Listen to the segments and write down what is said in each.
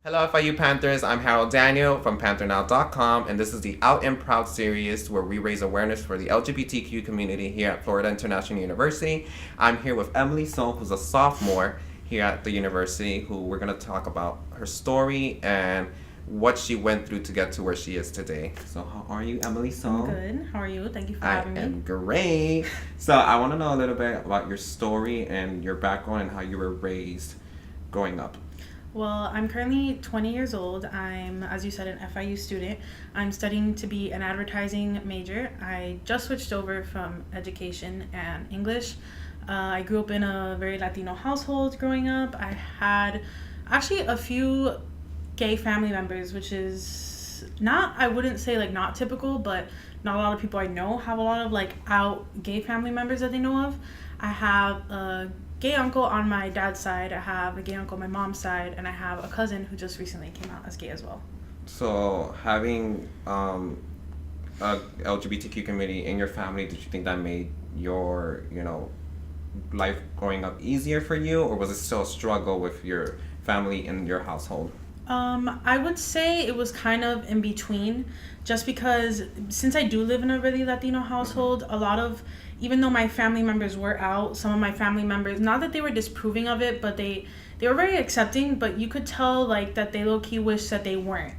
Hello, FIU Panthers. I'm Harold Daniel from PantherNOW.com, and this is the Out and Proud series where we raise awareness for the LGBTQ community here at Florida International University. I'm here with Emily Sohn, who's a sophomore here at the university, who we're going to talk about her story and what she went through to get to where she is today. So how are you, Emily Sohn? I'm good. How are you? Thank you for having me. I am great. So I want to know a little bit about your story and your background and how you were raised growing up. Well, I'm currently 20 years old. I'm, as you said, an FIU student. I'm studying to be an advertising major. I just switched over from education and English. I grew up in a very Latino household growing up. I had actually a few gay family members, which is not, I wouldn't say like not typical, but not a lot of people I know have a lot of like out gay family members that they know of. I have a gay uncle on my dad's side, I have a gay uncle on my mom's side, and I have a cousin who just recently came out as gay as well. So having a LGBTQ community in your family, did you think that made your, life growing up easier for you, or was it still a struggle with your family and your household? I would say it was kind of in between, just because since I do live in a really Latino household, a lot of, even though my family members were out, some of my family members, not that they were disapproving of it, but they were very accepting, but you could tell like that they low-key wish that they weren't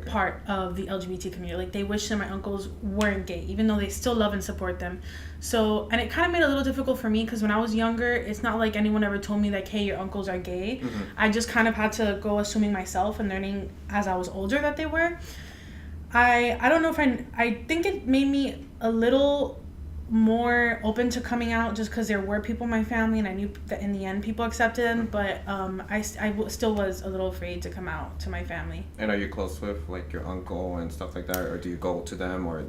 part of the LGBT community. Like they wish that my uncles weren't gay, even though they still love and support them. So, and it kind of made it a little difficult for me because when I was younger, it's not like anyone ever told me like, hey, your uncles are gay. I just kind of had to go assuming myself and learning as I was older that they were. I don't know if I think it made me a little more open to coming out just because there were people in my family and I knew that in the end people accepted them, but I still was a little afraid to come out to my family. And are you close with like your uncle and stuff like that, or do you go to them? Or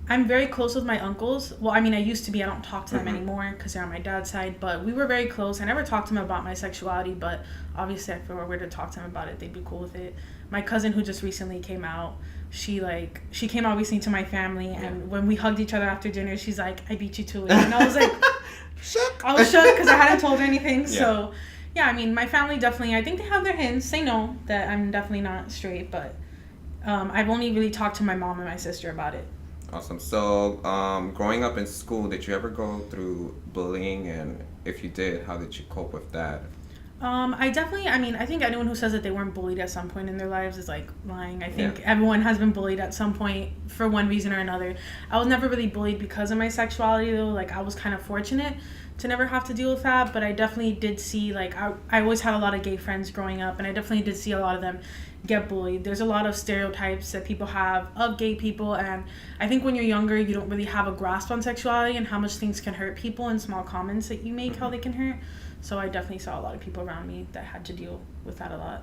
I'm very close with my uncles. Well, I mean, I used to be. I don't talk to them anymore because they're on my dad's side, but we were very close. I never talked to them about my sexuality, but obviously if I were to talk to them about it, they'd be cool with it. My cousin who just recently came out, she came out recently to my family, and when we hugged each other after dinner, she's like, I beat you to it. And I was like, shook. I was shook because I hadn't told her anything. Yeah. So, yeah, I mean, my family definitely, I think they have their hints. They know that I'm definitely not straight, but I've only really talked to my mom and my sister about it. Awesome. So, growing up in school, did you ever go through bullying? And if you did, how did you cope with that? I think anyone who says that they weren't bullied at some point in their lives is like lying. I think everyone has been bullied at some point for one reason or another. I was never really bullied because of my sexuality though. Like I was kind of fortunate to never have to deal with that, but I definitely did see like I always had a lot of gay friends growing up, and I definitely did see a lot of them get bullied. There's a lot of stereotypes that people have of gay people, and I think when you're younger you don't really have a grasp on sexuality and how much things can hurt people and small comments that you make, how they can hurt. So I definitely saw a lot of people around me that had to deal with that a lot.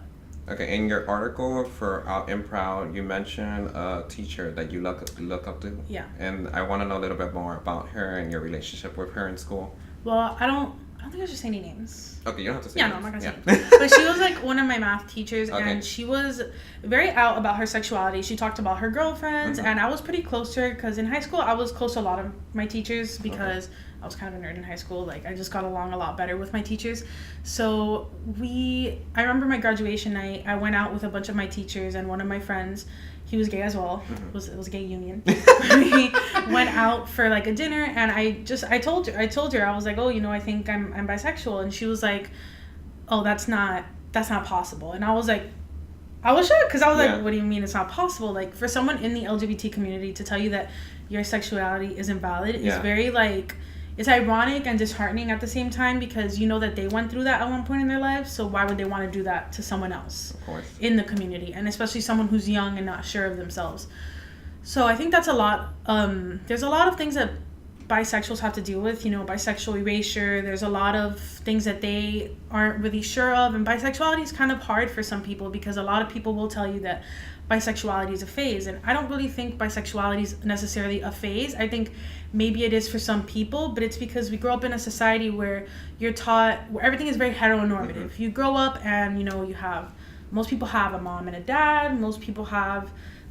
Okay, in your article for Out and Proud, you mentioned a teacher that you look up to. Yeah. And I want to know a little bit more about her and your relationship with her in school. Well, I don't think I should say any names. Okay, you don't have to say names. No, I'm not going to say names. But she was like one of my math teachers, and she was very out about her sexuality. She talked about her girlfriends, and I was pretty close to her because in high school I was close to a lot of my teachers because I was kind of a nerd in high school. Like I just got along a lot better with my teachers. So I remember my graduation night, I went out with a bunch of my teachers and one of my friends. He was gay as well. It was a gay union. We went out for like a dinner, and I told her I was like, oh, I think I'm bisexual, and she was like, oh, that's not possible. And I was like, I was shocked because I was like, what do you mean it's not possible? Like for someone in the LGBT community to tell you that your sexuality isn't valid is very like, it's ironic and disheartening at the same time because you know that they went through that at one point in their lives, so why would they want to do that to someone else in the community, and especially someone who's young and not sure of themselves. So I think that's a lot. There's a lot of things that bisexuals have to deal with, bisexual erasure. There's a lot of things that they aren't really sure of, and bisexuality is kind of hard for some people because a lot of people will tell you that bisexuality is a phase, and I don't really think bisexuality is necessarily a phase. I think maybe it is for some people, but it's because we grow up in a society where you're taught where everything is very heteronormative. You grow up and most people have a mom and a dad. Most people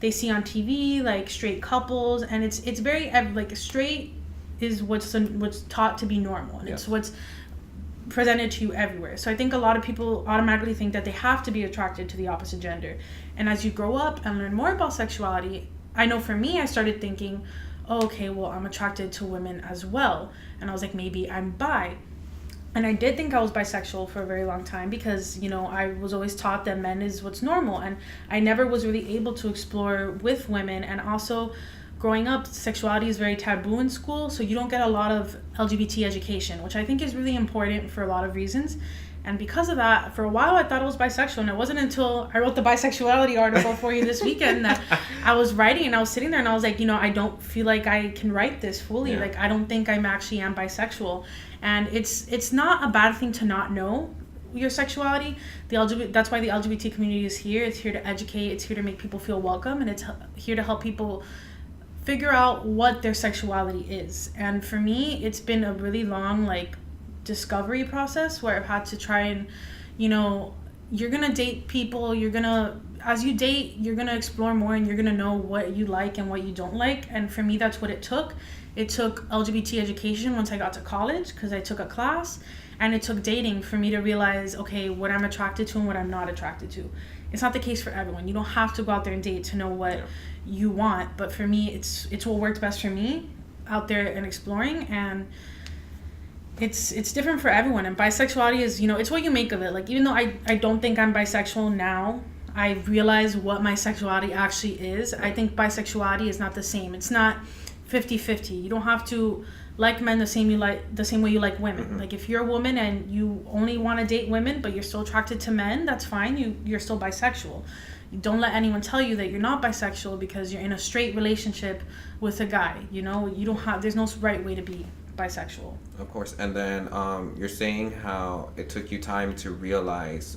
they see on TV like straight couples, and it's very like straight is what's taught to be normal, and it's what's presented to you everywhere. So I think a lot of people automatically think that they have to be attracted to the opposite gender. And as you grow up and learn more about sexuality, I know for me, I started thinking, oh, okay, well, I'm attracted to women as well. And I was like, maybe I'm bi. And I did think I was bisexual for a very long time because, you know, I was always taught that men is what's normal. And I never was really able to explore with women. And also, growing up, sexuality is very taboo in school. So you don't get a lot of LGBT education, which I think is really important for a lot of reasons. And because of that, for a while, I thought I was bisexual. And it wasn't until I wrote the bisexuality article for you this weekend that I was writing and I was sitting there and I was like, you know, I don't feel like I can write this fully. Like, I don't think I'm actually am bisexual. And it's not a bad thing to not know your sexuality. That's why the LGBT community is here. It's here to educate. It's here to make people feel welcome. And it's here to help people figure out what their sexuality is. And for me, it's been a really long, like, discovery process where I've had to try and, you know, you're gonna date people, as you date, you're gonna explore more and you're gonna know what you like and what you don't like. And for me, that's what it took. It took LGBT education once I got to college because I took a class, and it took dating for me to realize, okay, what I'm attracted to and what I'm not attracted to. It's not the case for everyone. You don't have to go out there and date to know what you want, but for me, it's what worked best for me out there and exploring. And it's different for everyone. And bisexuality is, you know, it's what you make of it. Like, even though I don't think I'm bisexual now, I realize what my sexuality actually is. I think bisexuality is not the same. It's not 50-50. You don't have to like men the same way you like women. Like, if you're a woman and you only want to date women but you're still attracted to men, that's fine. You're still bisexual. You don't let anyone tell you that you're not bisexual because you're in a straight relationship with a guy. You know, there's no right way to be bisexual. Of course. And then you're saying how it took you time to realize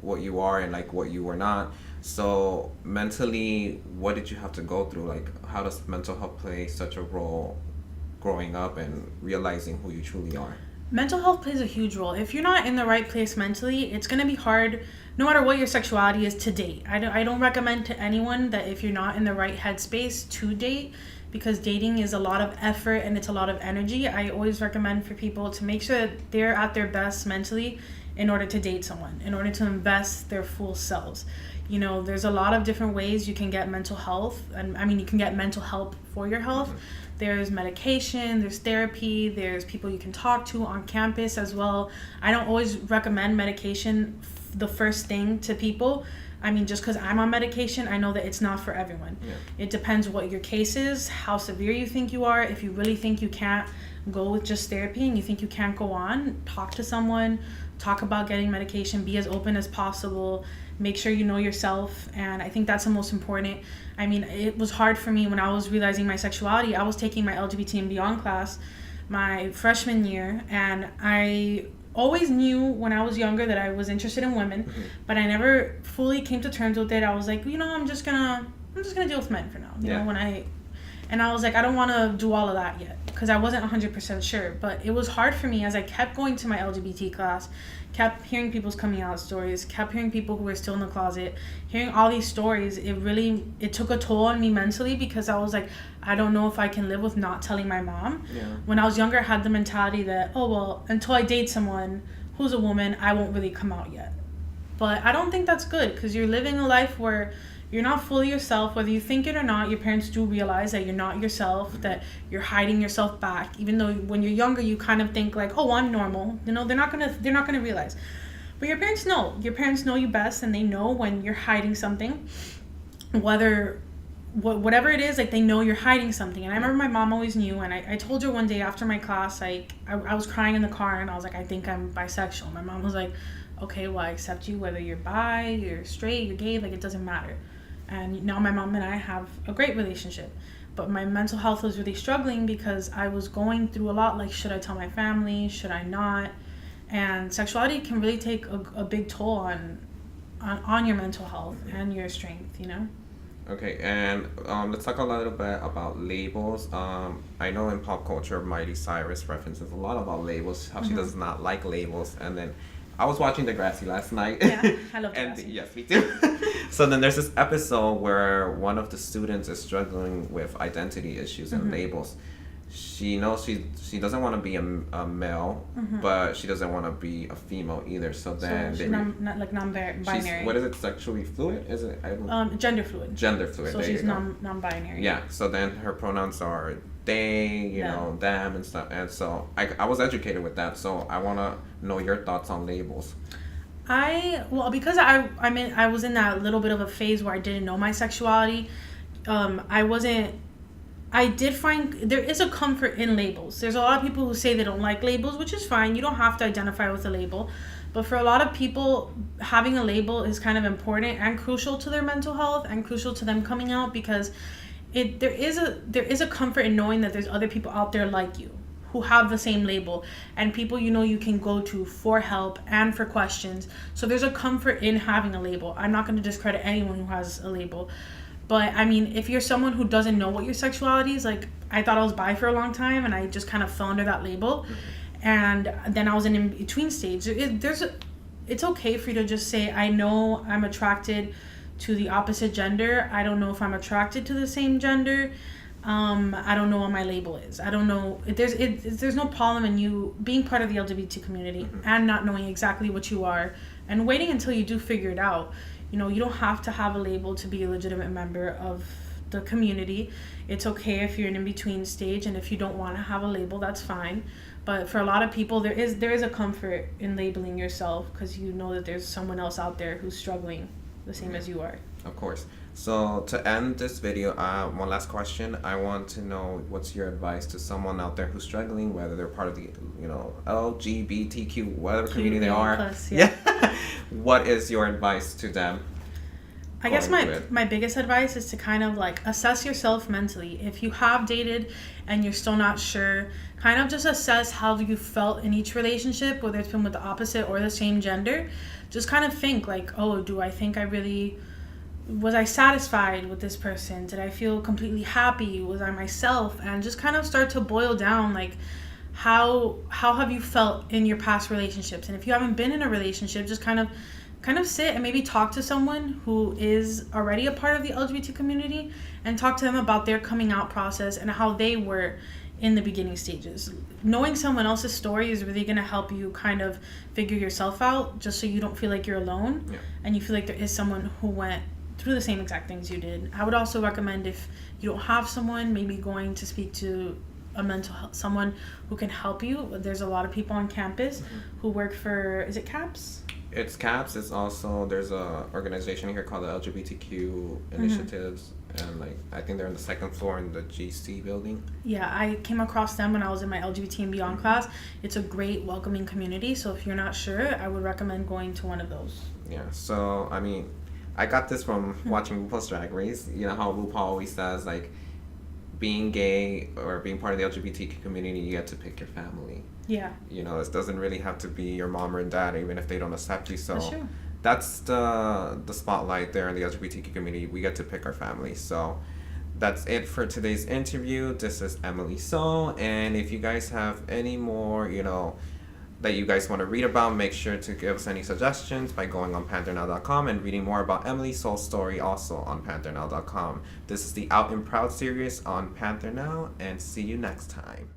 what you are and like what you were not. So mentally, what did you have to go through? Like, how does mental health play such a role growing up and realizing who you truly are? Mental health plays a huge role. If you're not in the right place mentally, it's going to be hard, no matter what your sexuality is, to date. I don't recommend to anyone that if you're not in the right headspace to date, because dating is a lot of effort and it's a lot of energy. I always recommend for people to make sure that they're at their best mentally in order to date someone, in order to invest their full selves. You know, there's a lot of different ways you can get mental health. And I mean, you can get mental help for your health. There's medication, there's therapy, there's people you can talk to on campus as well. I don't always recommend medication the first thing to people. I mean, just because I'm on medication, I know that it's not for everyone. It depends what your case is, how severe you think you are. If you really think you can't go with just therapy and you think you can't go on, talk to someone, talk about getting medication, be as open as possible, make sure you know yourself. And I think that's the most important. I mean, it was hard for me when I was realizing my sexuality. I was taking my LGBT and Beyond class my freshman year, and I always knew when I was younger that I was interested in women, but I never fully came to terms with it. I was like, you know, I'm just gonna deal with men for now. You know, and I was like, I don't want to do all of that yet because I wasn't 100% sure. But it was hard for me as I kept going to my LGBT class, kept hearing people's coming out stories, kept hearing people who were still in the closet, hearing all these stories. It took a toll on me mentally because I was like, I don't know if I can live with not telling my mom. When I was younger, I had the mentality that, oh, well, until I date someone who's a woman, I won't really come out yet. But I don't think that's good because you're living a life where you're not fully yourself. Whether you think it or not, your parents do realize that you're not yourself, that you're hiding yourself back. Even though when you're younger, you kind of think like, oh, I'm normal. You know, they're not gonna realize. But your parents know. Your parents know you best, and they know when you're hiding something. Whatever it is, like, they know you're hiding something. And I remember my mom always knew, and I told her one day after my class, like, I was crying in the car, and I was like, I think I'm bisexual. My mom was like, okay, well, I accept you, whether you're bi, you're straight, you're gay, like, it doesn't matter. And now my mom and I have a great relationship. But my mental health was really struggling because I was going through a lot, like, should I tell my family, should I not? And sexuality can really take a big toll on your mental health and your strength, you know? Okay, and let's talk a little bit about labels. I know in pop culture, Miley Cyrus references a lot about labels, how she does not like labels. And then I was watching Degrassi last night. Yeah, I love Degrassi. And yes, me too. So then there's this episode where one of the students is struggling with identity issues and labels. she knows she doesn't want to be a male, but she doesn't want to be a female either. So then she's not like non-binary. What is it? Sexually fluid? Is it? Gender fluid. Gender fluid. So she's non-binary. Yeah. So then her pronouns are they, you know, them and stuff. And so I was educated with that. So I want to know your thoughts on labels. Because I was in that little bit of a phase where I didn't know my sexuality. I did find there is a comfort in labels. There's a lot of people who say they don't like labels, which is fine. You don't have to identify with a label. But for a lot of people, having a label is kind of important and crucial to their mental health and crucial to them coming out, because there is a comfort in knowing that there's other people out there like you who have the same label, and people you can go to for help and for questions. So there's a comfort in having a label. I'm not going to discredit anyone who has a label. But I mean, if you're someone who doesn't know what your sexuality is, like I thought I was bi for a long time and I just kind of fell under that label. And then I was in between stage. It's okay for you to just say, I know I'm attracted to the opposite gender. I don't know if I'm attracted to the same gender. I don't know what my label is. I don't know. There's no problem in you being part of the LGBT community and not knowing exactly what you are and waiting until you do figure it out. You don't have to have a label to be a legitimate member of the community. It's okay if you're in in-between stage, and if you don't want to have a label, that's fine. But for a lot of people, there is a comfort in labeling yourself because you know that there's someone else out there who's struggling the same as you are. Of course. So to end this video, one last question. I want to know what's your advice to someone out there who's struggling, whether they're part of the LGBTQ, whatever community they are. Plus, yeah. What is your advice to them? I guess my biggest advice is to kind of like assess yourself mentally. If you have dated and you're still not sure, kind of just assess how you felt in each relationship, whether it's been with the opposite or the same gender. Just kind of think like, oh, do I think was I satisfied with this person? Did I feel completely happy? Was I myself? And just kind of start to boil down like how have you felt in your past relationships? And if you haven't been in a relationship, just kind of sit and maybe talk to someone who is already a part of the LGBT community and talk to them about their coming out process and how they were in the beginning stages. Knowing someone else's story is really going to help you kind of figure yourself out, just so you don't feel like you're alone and you feel like there is someone who went through the same exact things you did. I would also recommend, if you don't have someone, maybe going to speak to a mental health, someone who can help you. There's a lot of people on campus who work for, is it CAPS? It's CAPS. It's also, there's a organization here called the LGBTQ Initiatives, and like I think they're on the second floor in the GC building. Yeah, I came across them when I was in my LGBT and Beyond class. It's a great welcoming community, so if you're not sure, I would recommend going to one of those. Yeah, so I mean, I got this from watching RuPaul's Drag Race. You know how RuPaul always says, like, being gay or being part of the LGBTQ community, you get to pick your family. Yeah. It doesn't really have to be your mom or dad, even if they don't accept you. So that's the spotlight there in the LGBTQ community. We get to pick our family. So that's it for today's interview. This is Emily So, and if you guys have any more, that you guys want to read about, make sure to give us any suggestions by going on PantherNOW.com and reading more about Emily Soul's story also on PantherNOW.com. This is the Out and Proud series on PantherNOW, and see you next time.